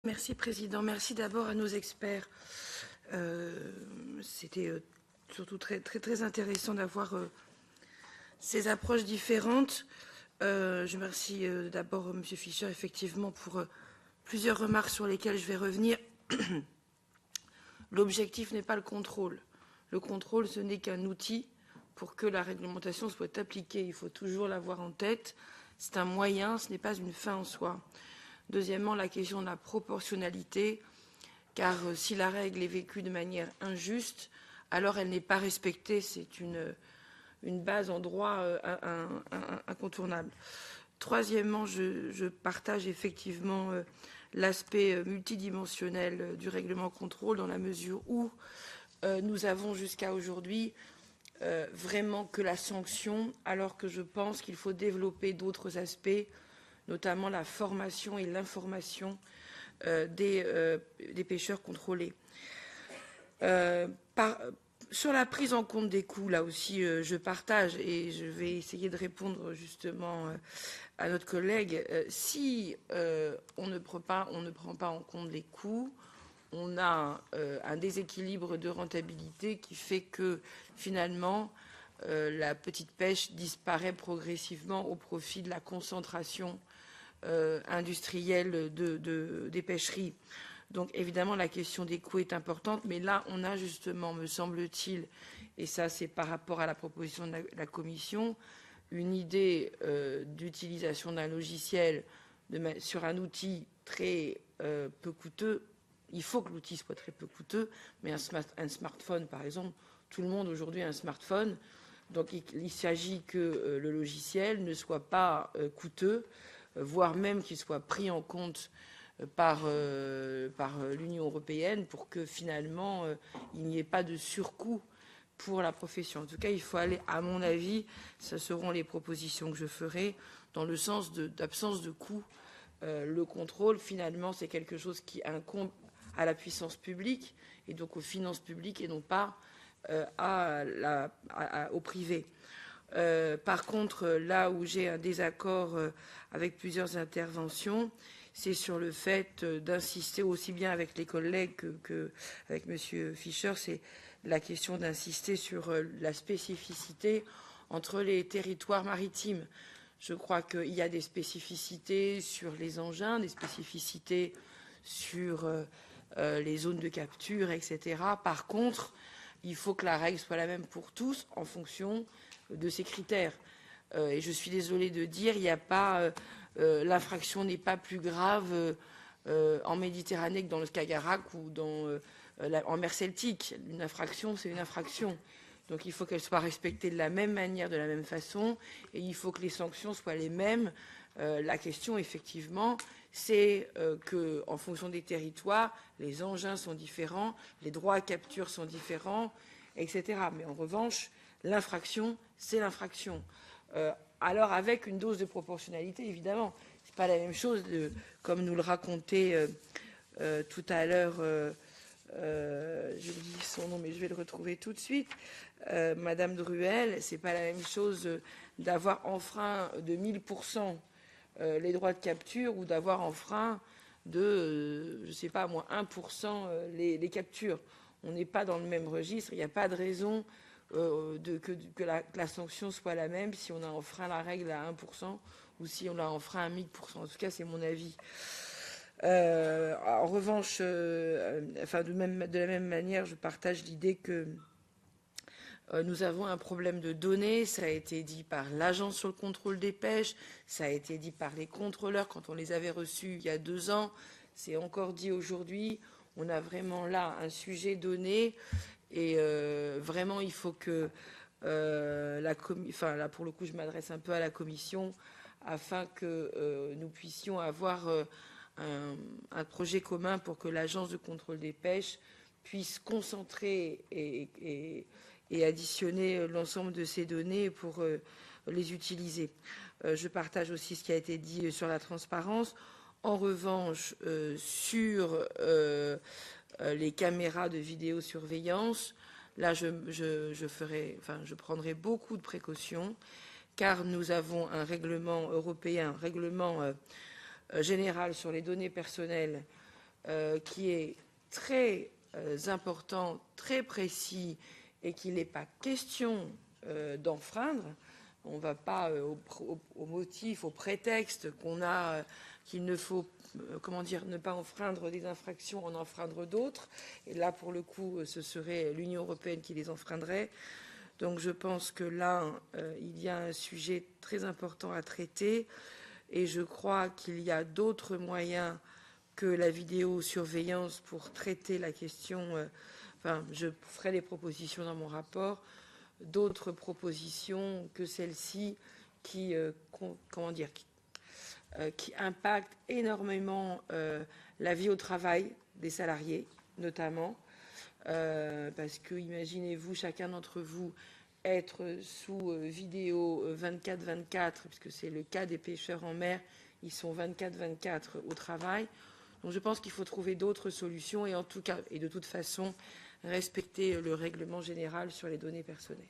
Merci, Président. Merci d'abord à nos experts. C'était surtout très intéressant d'avoir ces approches différentes. Je remercie d'abord M. Fischer, effectivement, pour plusieurs remarques sur lesquelles je vais revenir. L'objectif n'est pas le contrôle. Le contrôle, ce n'est qu'un outil pour que la réglementation soit appliquée. Il faut toujours l'avoir en tête. C'est un moyen, ce n'est pas une fin en soi. Deuxièmement, la question de la proportionnalité, car si la règle est vécue de manière injuste, alors elle n'est pas respectée. C'est une base en droit incontournable. Troisièmement, je partage effectivement l'aspect multidimensionnel du règlement contrôle dans la mesure où nous avons jusqu'à aujourd'hui vraiment que la sanction, alors que je pense qu'il faut développer d'autres aspects, notamment la formation et l'information des pêcheurs contrôlés. Sur la prise en compte des coûts, là aussi, je partage et je vais essayer de répondre justement à notre collègue. Si on ne prend pas en compte les coûts, on a un déséquilibre de rentabilité qui fait que finalement la petite pêche disparaît progressivement au profit de la concentration industrielle des pêcheries. Donc évidemment la question des coûts est importante, mais là on a justement, me semble-t-il, et ça c'est par rapport à la proposition de la Commission, une idée d'utilisation d'un logiciel sur un outil très peu coûteux. Il faut que l'outil soit très peu coûteux, mais un smartphone par exemple, tout le monde aujourd'hui a un smartphone, donc il s'agit que le logiciel ne soit pas coûteux, voire même qu'il soit pris en compte par l'Union européenne pour que finalement il n'y ait pas de surcoût pour la profession. En tout cas, il faut aller, à mon avis, ce seront les propositions que je ferai, dans le sens d'absence de coût. Le contrôle, finalement, c'est quelque chose qui incombe à la puissance publique et donc aux finances publiques et non pas au privé. Par contre, là où j'ai un désaccord avec plusieurs interventions, c'est sur le fait d'insister aussi bien avec les collègues qu'avec M. Fischer, c'est la question d'insister sur la spécificité entre les territoires maritimes. Je crois qu'il y a des spécificités sur les engins, des spécificités sur les zones de capture, etc. Par contre, il faut que la règle soit la même pour tous en fonction de ces critères. Et je suis désolée de dire, il n'y a pas l'infraction n'est pas plus grave en Méditerranée que dans le Skagerrak ou en mer Celtique. Une infraction, c'est une infraction. Donc il faut qu'elle soit respectée de la même manière, de la même façon, et il faut que les sanctions soient les mêmes. La question, effectivement, c'est qu'en fonction des territoires, les engins sont différents, les droits à capture sont différents, etc. Mais en revanche, l'infraction, c'est l'infraction. Alors avec une dose de proportionnalité, évidemment. Ce n'est pas la même chose, comme nous le racontait tout à l'heure, je dis son nom, mais je vais le retrouver tout de suite, Madame Druel, ce n'est pas la même chose d'avoir enfreint de 1000% les droits de capture ou d'avoir enfreint de, je ne sais pas, moins 1% les captures. On n'est pas dans le même registre, il n'y a pas de raison que la sanction soit la même si on a enfreint la règle à 1% ou si on l'a enfreint à 1000%. En tout cas, c'est mon avis. En revanche, de la même manière, je partage l'idée que nous avons un problème de données. Ça a été dit par l'Agence sur le contrôle des pêches, ça a été dit par les contrôleurs quand on les avait reçus il y a 2 ans, c'est encore dit aujourd'hui. On a vraiment là un sujet donné et vraiment il faut que là pour le coup je m'adresse un peu à la Commission afin que nous puissions avoir un projet commun pour que l'Agence de contrôle des pêches puisse concentrer et additionner l'ensemble de ces données pour les utiliser. Je partage aussi ce qui a été dit sur la transparence. En revanche, sur les caméras de vidéosurveillance, là, je prendrai beaucoup de précautions, car nous avons un règlement européen, un règlement général sur les données personnelles qui est très important, très précis, et qu'il n'est pas question d'enfreindre. On ne va pas au motif, au prétexte qu'il ne faut ne pas enfreindre des infractions, en enfreindre d'autres. Et là, pour le coup, ce serait l'Union européenne qui les enfreindrait. Donc je pense que là, il y a un sujet très important à traiter. Et je crois qu'il y a d'autres moyens que la vidéosurveillance pour traiter la question. Je ferai des propositions dans mon rapport, d'autres propositions que celles-ci qui impactent énormément la vie au travail des salariés, notamment. Parce que, imaginez-vous, chacun d'entre vous être sous vidéo 24/24, puisque c'est le cas des pêcheurs en mer, ils sont 24/24 au travail. Donc je pense qu'il faut trouver d'autres solutions et en tout cas, et de toute façon, respecter le règlement général sur les données personnelles.